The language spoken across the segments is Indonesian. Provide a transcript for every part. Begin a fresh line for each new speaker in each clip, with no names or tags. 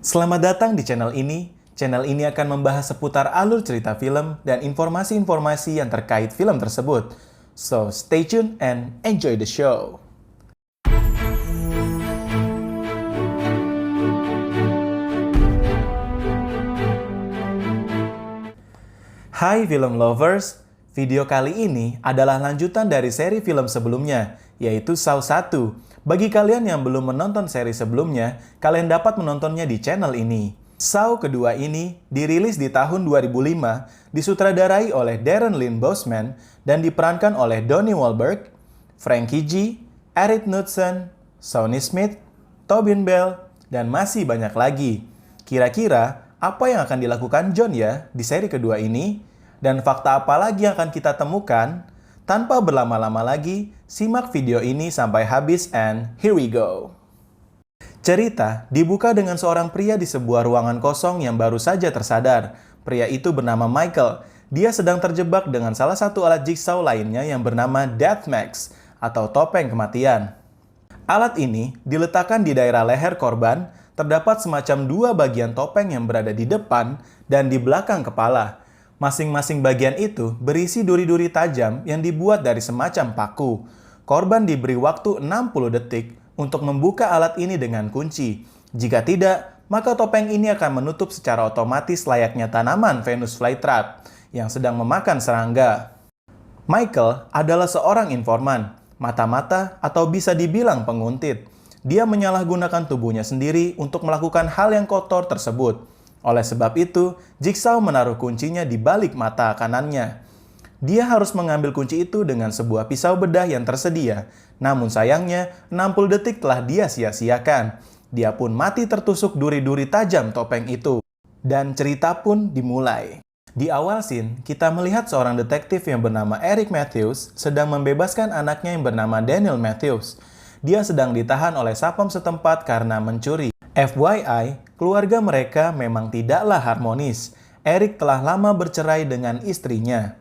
Selamat datang di channel ini. Channel ini akan membahas seputar alur cerita film dan informasi-informasi yang terkait film tersebut. So, stay tuned and enjoy the show. Hai film lovers, video kali ini adalah lanjutan dari seri film sebelumnya, yaitu Saw 1. Bagi kalian yang belum menonton seri sebelumnya, kalian dapat menontonnya di channel ini. Saw kedua ini dirilis di tahun 2005, disutradarai oleh Darren Lynn Bousman, dan diperankan oleh Donnie Wahlberg, Frankie G, Eric Knudsen, Shawnee Smith, Tobin Bell, dan masih banyak lagi. Kira-kira, apa yang akan dilakukan John ya di seri kedua ini? Dan fakta apa lagi yang akan kita temukan? Tanpa berlama-lama lagi, simak video ini sampai habis and here we go. Cerita dibuka dengan seorang pria di sebuah ruangan kosong yang baru saja tersadar. Pria itu bernama Michael. Dia sedang terjebak dengan salah satu alat jigsaw lainnya yang bernama Death Mask atau topeng kematian. Alat ini diletakkan di daerah leher korban. Terdapat semacam dua bagian topeng yang berada di depan dan di belakang kepala. Masing-masing bagian itu berisi duri-duri tajam yang dibuat dari semacam paku. Korban diberi waktu 60 detik untuk membuka alat ini dengan kunci. Jika tidak, maka topeng ini akan menutup secara otomatis layaknya tanaman Venus flytrap yang sedang memakan serangga. Michael adalah seorang informan, mata-mata atau bisa dibilang penguntit. Dia menyalahgunakan tubuhnya sendiri untuk melakukan hal yang kotor tersebut. Oleh sebab itu, Jigsaw menaruh kuncinya di balik mata kanannya. Dia harus mengambil kunci itu dengan sebuah pisau bedah yang tersedia. Namun sayangnya, 60 detik telah dia sia-siakan. Dia pun mati tertusuk duri-duri tajam topeng itu. Dan cerita pun dimulai. Di awal scene, kita melihat seorang detektif yang bernama Eric Matthews sedang membebaskan anaknya yang bernama Daniel Matthews. Dia sedang ditahan oleh Satpam setempat karena mencuri. FYI, keluarga mereka memang tidaklah harmonis. Eric telah lama bercerai dengan istrinya.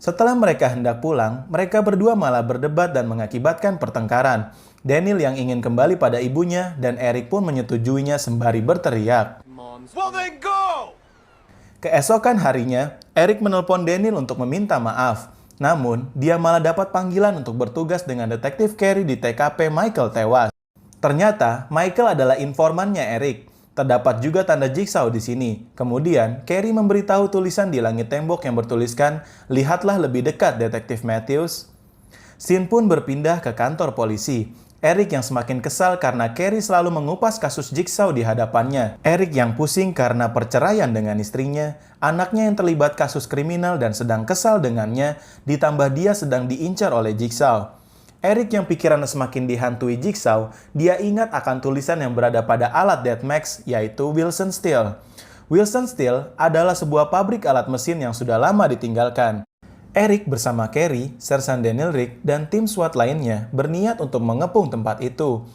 Setelah mereka hendak pulang, mereka berdua malah berdebat dan mengakibatkan pertengkaran. Daniel yang ingin kembali pada ibunya dan Eric pun menyetujuinya sembari berteriak. Keesokan harinya, Eric menelpon Daniel untuk meminta maaf. Namun, dia malah dapat panggilan untuk bertugas dengan detektif Carey di TKP Michael tewas. Ternyata, Michael adalah informannya Eric. Terdapat juga tanda jigsaw di sini. Kemudian, Carey memberitahu tulisan di langit tembok yang bertuliskan, "Lihatlah lebih dekat, Detektif Matthews." Scene pun berpindah ke kantor polisi. Eric yang semakin kesal karena Carey selalu mengupas kasus jigsaw di hadapannya. Eric yang pusing karena perceraian dengan istrinya, anaknya yang terlibat kasus kriminal dan sedang kesal dengannya, ditambah dia sedang diincar oleh jigsaw. Eric yang pikirannya semakin dihantui jigsaw, dia ingat akan tulisan yang berada pada alat Death Mask, yaitu Wilson Steel. Wilson Steel adalah sebuah pabrik alat mesin yang sudah lama ditinggalkan. Eric bersama Carey, Sersan Daniel Rick, dan tim SWAT lainnya berniat untuk mengepung tempat itu.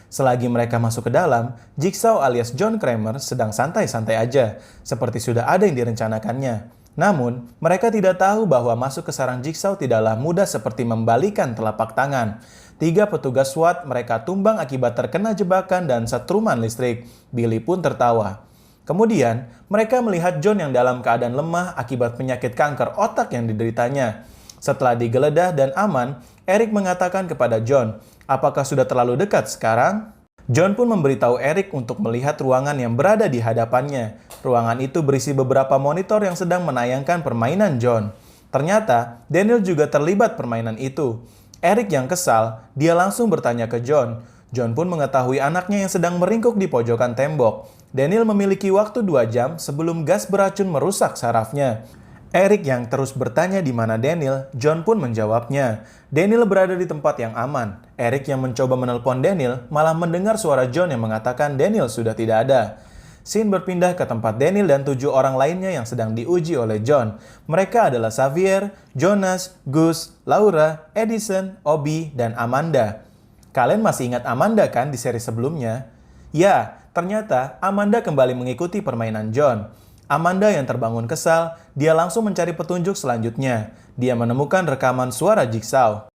Selagi mereka masuk ke dalam, Jigsaw alias John Kramer sedang santai-santai aja, seperti sudah ada yang direncanakannya. Namun, mereka tidak tahu bahwa masuk ke sarang Jigsaw tidaklah mudah seperti membalikan telapak tangan. 3 petugas SWAT mereka tumbang akibat terkena jebakan dan setruman listrik. Billy pun tertawa. Kemudian, mereka melihat John yang dalam keadaan lemah akibat penyakit kanker otak yang dideritanya. Setelah digeledah dan aman, Eric mengatakan kepada John, "Apakah sudah terlalu dekat sekarang?" John pun memberitahu Eric untuk melihat ruangan yang berada di hadapannya. Ruangan itu berisi beberapa monitor yang sedang menayangkan permainan John. Ternyata, Daniel juga terlibat permainan itu. Eric yang kesal, dia langsung bertanya ke John. John pun mengetahui anaknya yang sedang meringkuk di pojokan tembok. Daniel memiliki waktu 2 jam sebelum gas beracun merusak sarafnya. Eric yang terus bertanya di mana Daniel, John pun menjawabnya. Daniel berada di tempat yang aman. Eric yang mencoba menelpon Daniel malah mendengar suara John yang mengatakan Daniel sudah tidak ada. Scene berpindah ke tempat Daniel dan 7 orang lainnya yang sedang diuji oleh John. Mereka adalah Xavier, Jonas, Gus, Laura, Edison, Obi, dan Amanda. Kalian masih ingat Amanda kan di seri sebelumnya? Ya, ternyata Amanda kembali mengikuti permainan John. Amanda yang terbangun kesal, dia langsung mencari petunjuk selanjutnya. Dia menemukan rekaman suara Jigsaw.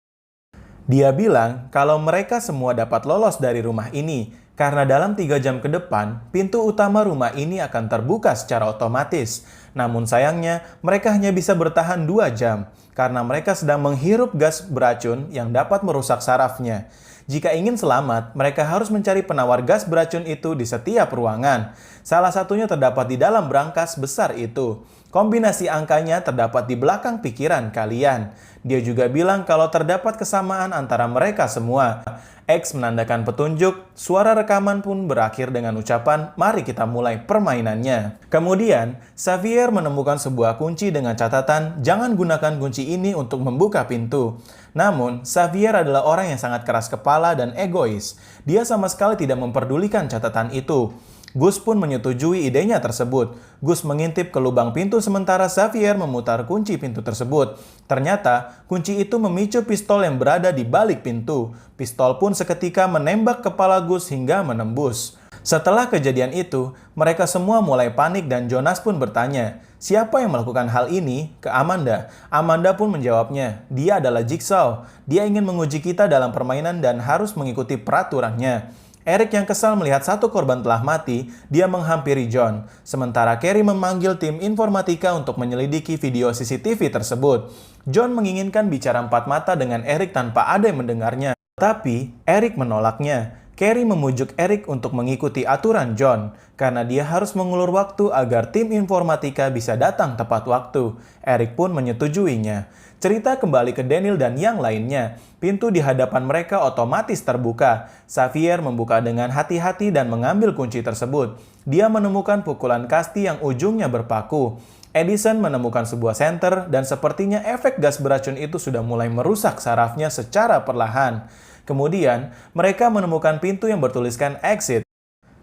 Dia bilang kalau mereka semua dapat lolos dari rumah ini. Karena dalam 3 jam ke depan, pintu utama rumah ini akan terbuka secara otomatis. Namun sayangnya, mereka hanya bisa bertahan 2 jam, karena mereka sedang menghirup gas beracun yang dapat merusak sarafnya. Jika ingin selamat, mereka harus mencari penawar gas beracun itu di setiap ruangan. Salah satunya terdapat di dalam brankas besar itu. Kombinasi angkanya terdapat di belakang pikiran kalian. Dia juga bilang kalau terdapat kesamaan antara mereka semua. X menandakan petunjuk, suara rekaman pun berakhir dengan ucapan, "Mari kita mulai permainannya." Kemudian, Xavier menemukan sebuah kunci dengan catatan, "Jangan gunakan kunci ini untuk membuka pintu." Namun, Xavier adalah orang yang sangat keras kepala dan egois. Dia sama sekali tidak memperdulikan catatan itu. Gus pun menyetujui idenya tersebut. Gus mengintip ke lubang pintu sementara Xavier memutar kunci pintu tersebut. Ternyata, kunci itu memicu pistol yang berada di balik pintu. Pistol pun seketika menembak kepala Gus hingga menembus. Setelah kejadian itu, mereka semua mulai panik dan Jonas pun bertanya, "Siapa yang melakukan hal ini?" ke Amanda. Amanda pun menjawabnya, "Dia adalah Jigsaw. Dia ingin menguji kita dalam permainan dan harus mengikuti peraturannya." Eric yang kesal melihat satu korban telah mati, dia menghampiri John. Sementara Carrie memanggil tim informatika untuk menyelidiki video CCTV tersebut. John menginginkan bicara empat mata dengan Eric tanpa ada yang mendengarnya. Tapi, Eric menolaknya. Carrie memujuk Eric untuk mengikuti aturan John, karena dia harus mengulur waktu agar tim informatika bisa datang tepat waktu. Eric pun menyetujuinya. Cerita kembali ke Daniel dan yang lainnya. Pintu di hadapan mereka otomatis terbuka. Xavier membuka dengan hati-hati dan mengambil kunci tersebut. Dia menemukan pukulan kasti yang ujungnya berpaku. Edison menemukan sebuah senter dan sepertinya efek gas beracun itu sudah mulai merusak sarafnya secara perlahan. Kemudian, mereka menemukan pintu yang bertuliskan exit.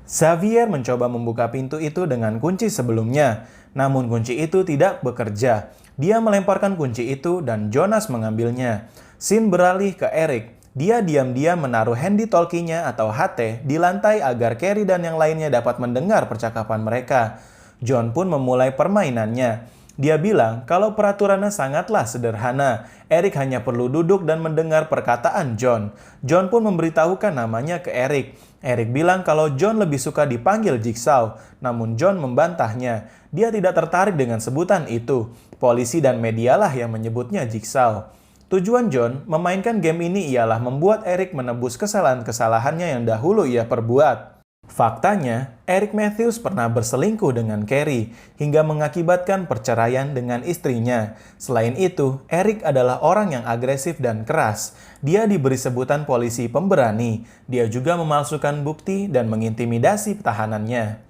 Xavier mencoba membuka pintu itu dengan kunci sebelumnya, namun kunci itu tidak bekerja. Dia melemparkan kunci itu dan Jonas mengambilnya. Scene beralih ke Eric. Dia diam-diam menaruh handy talkie-nya atau HT di lantai agar Carrie dan yang lainnya dapat mendengar percakapan mereka. John pun memulai permainannya. Dia bilang kalau peraturannya sangatlah sederhana. Eric hanya perlu duduk dan mendengar perkataan John. John pun memberitahukan namanya ke Eric. Eric bilang kalau John lebih suka dipanggil Jigsaw, namun John membantahnya. Dia tidak tertarik dengan sebutan itu. Polisi dan medialah yang menyebutnya Jigsaw. Tujuan John memainkan game ini ialah membuat Eric menebus kesalahan-kesalahannya yang dahulu ia perbuat. Faktanya, Eric Matthews pernah berselingkuh dengan Carrie hingga mengakibatkan perceraian dengan istrinya. Selain itu, Eric adalah orang yang agresif dan keras. Dia diberi sebutan polisi pemberani. Dia juga memalsukan bukti dan mengintimidasi tahanannya.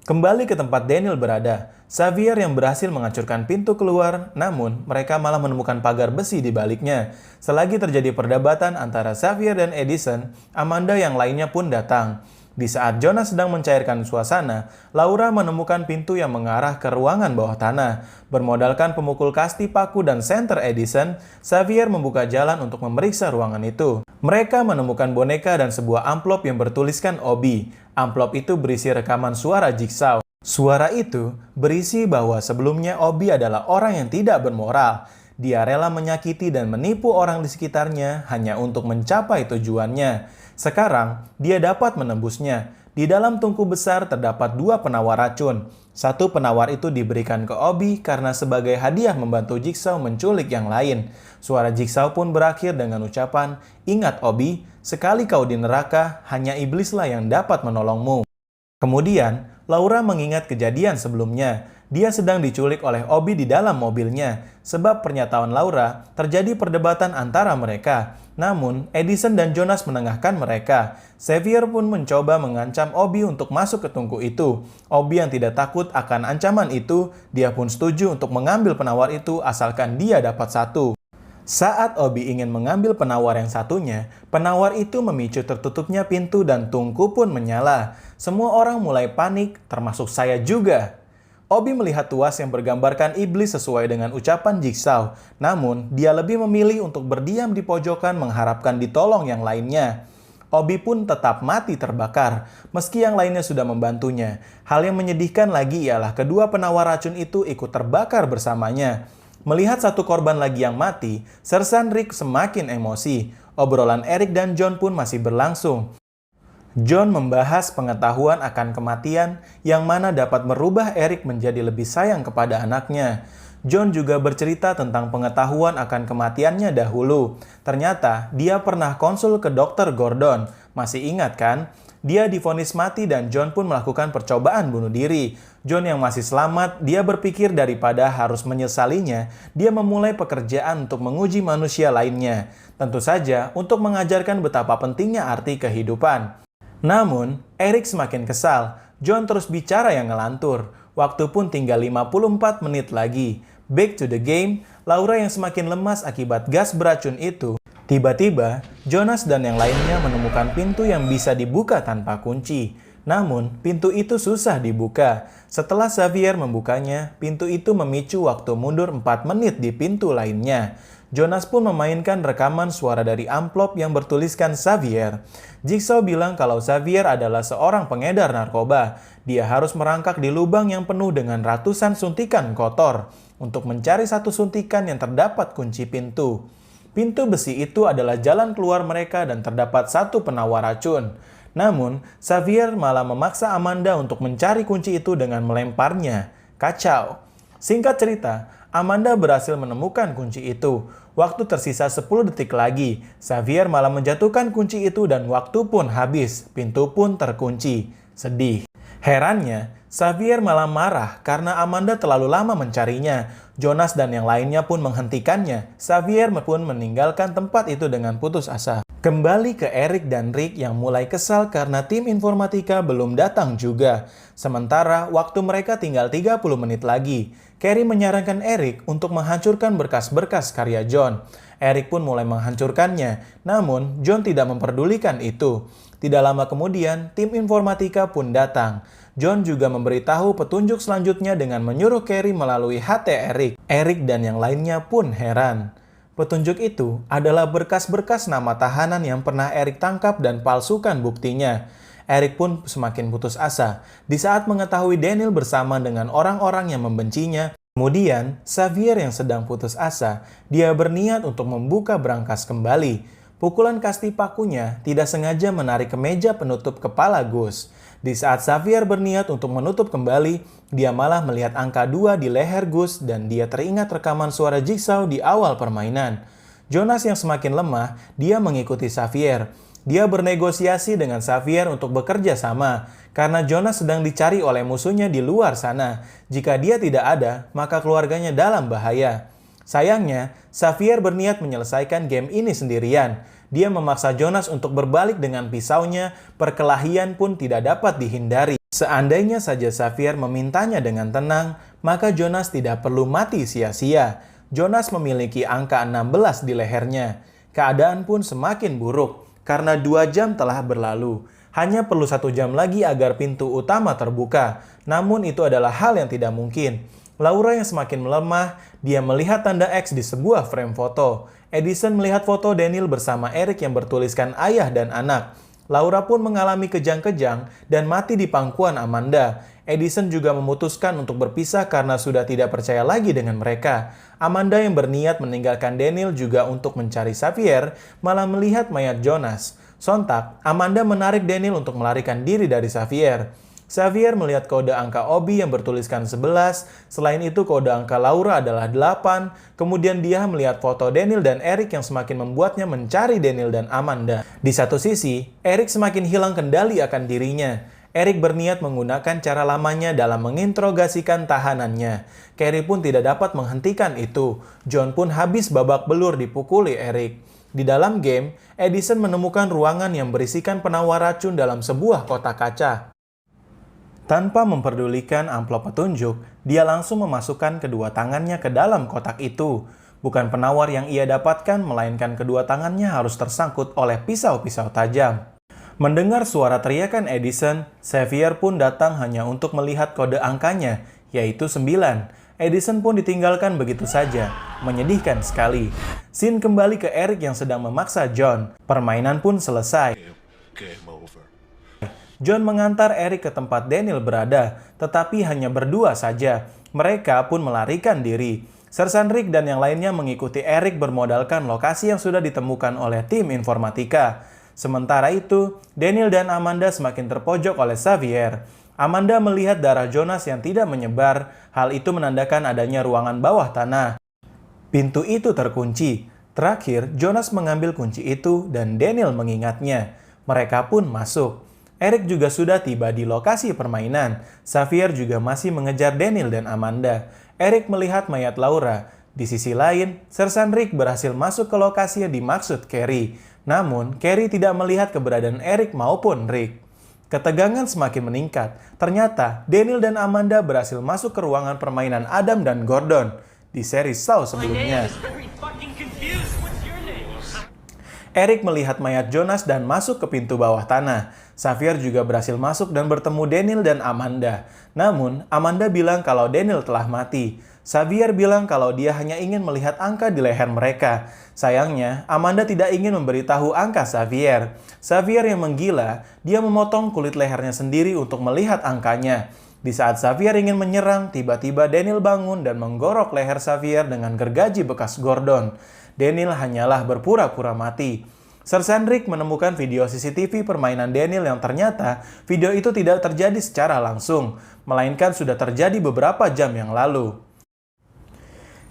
Kembali ke tempat Daniel berada, Xavier yang berhasil menghancurkan pintu keluar, namun mereka malah menemukan pagar besi di baliknya. Selagi terjadi perdebatan antara Xavier dan Edison, Amanda yang lainnya pun datang. Di saat Jonas sedang mencairkan suasana, Laura menemukan pintu yang mengarah ke ruangan bawah tanah. Bermodalkan pemukul kasti paku dan senter Edison, Xavier membuka jalan untuk memeriksa ruangan itu. Mereka menemukan boneka dan sebuah amplop yang bertuliskan Obi. Amplop itu berisi rekaman suara Jigsaw. Suara itu berisi bahwa sebelumnya Obi adalah orang yang tidak bermoral. Dia rela menyakiti dan menipu orang di sekitarnya hanya untuk mencapai tujuannya. Sekarang, dia dapat menembusnya. Di dalam tungku besar terdapat 2 penawar racun. Satu penawar itu diberikan ke Obi karena sebagai hadiah membantu Jigsaw menculik yang lain. Suara Jigsaw pun berakhir dengan ucapan, "Ingat Obi, sekali kau di neraka, hanya iblislah yang dapat menolongmu." Kemudian, Laura mengingat kejadian sebelumnya. Dia sedang diculik oleh Obi di dalam mobilnya. Sebab pernyataan Laura, terjadi perdebatan antara mereka. Namun, Edison dan Jonas menengahkan mereka. Xavier pun mencoba mengancam Obi untuk masuk ke tungku itu. Obi yang tidak takut akan ancaman itu, dia pun setuju untuk mengambil penawar itu asalkan dia dapat satu. Saat Obi ingin mengambil penawar yang satunya, penawar itu memicu tertutupnya pintu dan tungku pun menyala. Semua orang mulai panik, termasuk saya juga. Obi melihat tuas yang bergambarkan iblis sesuai dengan ucapan Jigsaw. Namun, dia lebih memilih untuk berdiam di pojokan mengharapkan ditolong yang lainnya. Obi pun tetap mati terbakar, meski yang lainnya sudah membantunya. Hal yang menyedihkan lagi ialah kedua penawar racun itu ikut terbakar bersamanya. Melihat satu korban lagi yang mati, Sersan Rick semakin emosi. Obrolan Eric dan John pun masih berlangsung. John membahas pengetahuan akan kematian yang mana dapat merubah Eric menjadi lebih sayang kepada anaknya. John juga bercerita tentang pengetahuan akan kematiannya dahulu. Ternyata dia pernah konsul ke Dr. Gordon. Masih ingat kan? Dia divonis mati dan John pun melakukan percobaan bunuh diri. John yang masih selamat, dia berpikir daripada harus menyesalinya, dia memulai pekerjaan untuk menguji manusia lainnya. Tentu saja untuk mengajarkan betapa pentingnya arti kehidupan. Namun, Eric semakin kesal. John terus bicara yang ngelantur. Waktu pun tinggal 54 menit lagi. Back to the game, Laura yang semakin lemas akibat gas beracun itu. Tiba-tiba, Jonas dan yang lainnya menemukan pintu yang bisa dibuka tanpa kunci. Namun, pintu itu susah dibuka. Setelah Xavier membukanya, pintu itu memicu waktu mundur 4 menit di pintu lainnya. Jonas pun memainkan rekaman suara dari amplop yang bertuliskan Xavier. Jigsaw bilang kalau Xavier adalah seorang pengedar narkoba. Dia harus merangkak di lubang yang penuh dengan ratusan suntikan kotor untuk mencari satu suntikan yang terdapat kunci pintu. Pintu besi itu adalah jalan keluar mereka dan terdapat satu penawar racun. Namun, Xavier malah memaksa Amanda untuk mencari kunci itu dengan melemparnya. Kacau. Singkat cerita, Amanda berhasil menemukan kunci itu. Waktu tersisa 10 detik lagi, Xavier malah menjatuhkan kunci itu dan waktu pun habis. Pintu pun terkunci. Sedih. Herannya, Xavier malah marah karena Amanda terlalu lama mencarinya. Jonas dan yang lainnya pun menghentikannya. Xavier pun meninggalkan tempat itu dengan putus asa. Kembali ke Eric dan Rick yang mulai kesal karena tim informatika belum datang juga. Sementara waktu mereka tinggal 30 menit lagi. Carrie menyarankan Eric untuk menghancurkan berkas-berkas karya John. Eric pun mulai menghancurkannya, namun John tidak memperdulikan itu. Tidak lama kemudian, tim informatika pun datang. John juga memberitahu petunjuk selanjutnya dengan menyuruh Carrie melalui HT Eric. Eric dan yang lainnya pun heran. Petunjuk itu adalah berkas-berkas nama tahanan yang pernah Eric tangkap dan palsukan buktinya. Eric pun semakin putus asa di saat mengetahui Daniel bersama dengan orang-orang yang membencinya. Kemudian, Xavier yang sedang putus asa, dia berniat untuk membuka brankas kembali. Pukulan kasti pakunya tidak sengaja menarik kemeja penutup kepala Gus. Di saat Xavier berniat untuk menutup kembali, dia malah melihat angka 2 di leher Gus dan dia teringat rekaman suara Jigsaw di awal permainan. Jonas yang semakin lemah, dia mengikuti Xavier. Dia bernegosiasi dengan Xavier untuk bekerja sama, karena Jonas sedang dicari oleh musuhnya di luar sana. Jika dia tidak ada, maka keluarganya dalam bahaya. Sayangnya, Xavier berniat menyelesaikan game ini sendirian. Dia memaksa Jonas untuk berbalik dengan pisaunya, perkelahian pun tidak dapat dihindari. Seandainya saja Xavier memintanya dengan tenang, maka Jonas tidak perlu mati sia-sia. Jonas memiliki angka 16 di lehernya. Keadaan pun semakin buruk, karena 2 jam telah berlalu. Hanya perlu 1 jam lagi agar pintu utama terbuka. Namun itu adalah hal yang tidak mungkin. Laura yang semakin melemah, dia melihat tanda X di sebuah frame foto. Edison melihat foto Daniel bersama Eric yang bertuliskan ayah dan anak. Laura pun mengalami kejang-kejang dan mati di pangkuan Amanda. Edison juga memutuskan untuk berpisah karena sudah tidak percaya lagi dengan mereka. Amanda yang berniat meninggalkan Daniel juga untuk mencari Xavier, malah melihat mayat Jonas. Sontak, Amanda menarik Daniel untuk melarikan diri dari Xavier. Xavier melihat kode angka Obi yang bertuliskan 11, selain itu kode angka Laura adalah 8, kemudian dia melihat foto Daniel dan Eric yang semakin membuatnya mencari Daniel dan Amanda. Di satu sisi, Eric semakin hilang kendali akan dirinya. Eric berniat menggunakan cara lamanya dalam menginterogasikan tahanannya. Carrie pun tidak dapat menghentikan itu. John pun habis babak belur dipukuli Eric. Di dalam game, Edison menemukan ruangan yang berisikan penawar racun dalam sebuah kotak kaca. Tanpa memperdulikan amplop petunjuk, dia langsung memasukkan kedua tangannya ke dalam kotak itu. Bukan penawar yang ia dapatkan, melainkan kedua tangannya harus tersangkut oleh pisau-pisau tajam. Mendengar suara teriakan Edison, Xavier pun datang hanya untuk melihat kode angkanya, yaitu 9. Edison pun ditinggalkan begitu saja, menyedihkan sekali. Scene kembali ke Eric yang sedang memaksa John. Permainan pun selesai.
Game over.
John mengantar Eric ke tempat Daniel berada, tetapi hanya berdua saja. Mereka pun melarikan diri. Sersan Rick dan yang lainnya mengikuti Eric bermodalkan lokasi yang sudah ditemukan oleh tim informatika. Sementara itu, Daniel dan Amanda semakin terpojok oleh Xavier. Amanda melihat darah Jonas yang tidak menyebar. Hal itu menandakan adanya ruangan bawah tanah. Pintu itu terkunci. Terakhir, Jonas mengambil kunci itu dan Daniel mengingatnya. Mereka pun masuk. Eric juga sudah tiba di lokasi permainan. Xavier juga masih mengejar Daniel dan Amanda. Eric melihat mayat Laura. Di sisi lain, Sersan Rick berhasil masuk ke lokasi yang dimaksud Carrie. Namun, Carrie tidak melihat keberadaan Eric maupun Rick. Ketegangan semakin meningkat. Ternyata, Daniel dan Amanda berhasil masuk ke ruangan permainan Adam dan Gordon di seri Saw sebelumnya. Eric melihat mayat Jonas dan masuk ke pintu bawah tanah. Xavier juga berhasil masuk dan bertemu Daniel dan Amanda. Namun, Amanda bilang kalau Daniel telah mati. Xavier bilang kalau dia hanya ingin melihat angka di leher mereka. Sayangnya, Amanda tidak ingin memberitahu angka Xavier. Xavier yang menggila, dia memotong kulit lehernya sendiri untuk melihat angkanya. Di saat Xavier ingin menyerang, tiba-tiba Daniel bangun dan menggorok leher Xavier dengan gergaji bekas Gordon. Daniel hanyalah berpura-pura mati. Sersan Rick menemukan video CCTV permainan Daniel yang ternyata video itu tidak terjadi secara langsung, melainkan sudah terjadi beberapa jam yang lalu.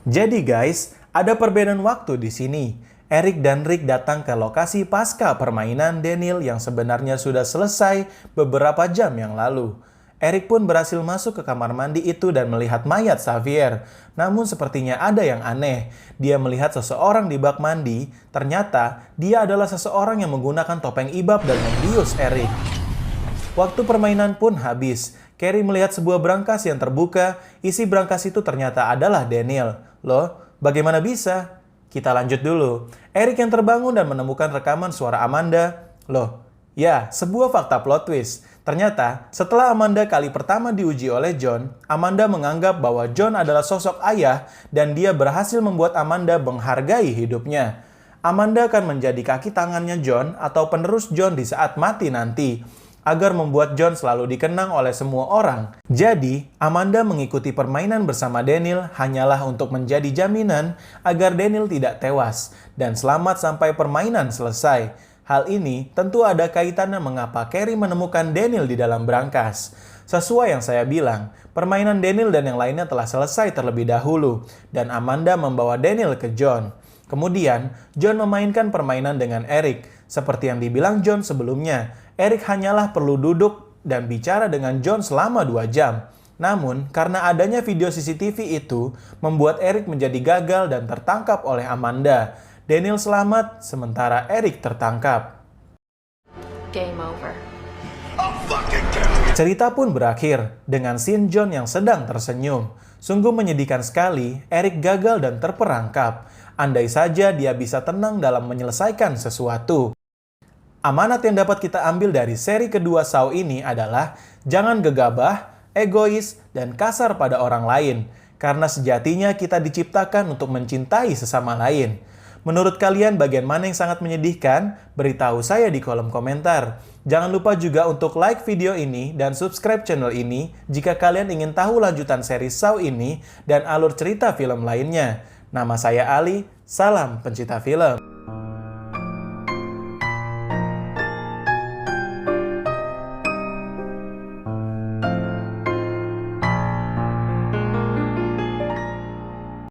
Jadi guys, ada perbedaan waktu di sini. Eric dan Rick datang ke lokasi pasca permainan Daniel yang sebenarnya sudah selesai beberapa jam yang lalu. Eric pun berhasil masuk ke kamar mandi itu dan melihat mayat Xavier. Namun sepertinya ada yang aneh. Dia melihat seseorang di bak mandi. Ternyata dia adalah seseorang yang menggunakan topeng ibab dan membius Eric. Waktu permainan pun habis. Carrie melihat sebuah brankas yang terbuka. Isi brankas itu ternyata adalah Daniel. Loh, bagaimana bisa? Kita lanjut dulu. Eric yang terbangun dan menemukan rekaman suara Amanda. Loh, ya, sebuah fakta plot twist. Ternyata, setelah Amanda kali pertama diuji oleh John, Amanda menganggap bahwa John adalah sosok ayah dan dia berhasil membuat Amanda menghargai hidupnya. Amanda akan menjadi kaki tangannya John atau penerus John di saat mati nanti, agar membuat John selalu dikenang oleh semua orang. Jadi, Amanda mengikuti permainan bersama Daniel hanyalah untuk menjadi jaminan agar Daniel tidak tewas dan selamat sampai permainan selesai. Hal ini tentu ada kaitannya mengapa Carrie menemukan Daniel di dalam brankas. Sesuai yang saya bilang, permainan Daniel dan yang lainnya telah selesai terlebih dahulu, dan Amanda membawa Daniel ke John. Kemudian, John memainkan permainan dengan Eric. Seperti yang dibilang John sebelumnya, Eric hanyalah perlu duduk dan bicara dengan John selama 2 jam. Namun, karena adanya video CCTV itu, membuat Eric menjadi gagal dan tertangkap oleh Amanda. Daniel selamat, sementara Eric tertangkap.
Game over.
Cerita pun berakhir dengan scene John yang sedang tersenyum. Sungguh menyedihkan sekali, Eric gagal dan terperangkap. Andai saja dia bisa tenang dalam menyelesaikan sesuatu. Amanat yang dapat kita ambil dari seri kedua Saw ini adalah jangan gegabah, egois, dan kasar pada orang lain. Karena sejatinya kita diciptakan untuk mencintai sesama lain. Menurut kalian bagian mana yang sangat menyedihkan? Beritahu saya di kolom komentar. Jangan lupa juga untuk like video ini dan subscribe channel ini jika kalian ingin tahu lanjutan seri Saw ini dan alur cerita film lainnya. Nama saya Ali, salam pencinta film.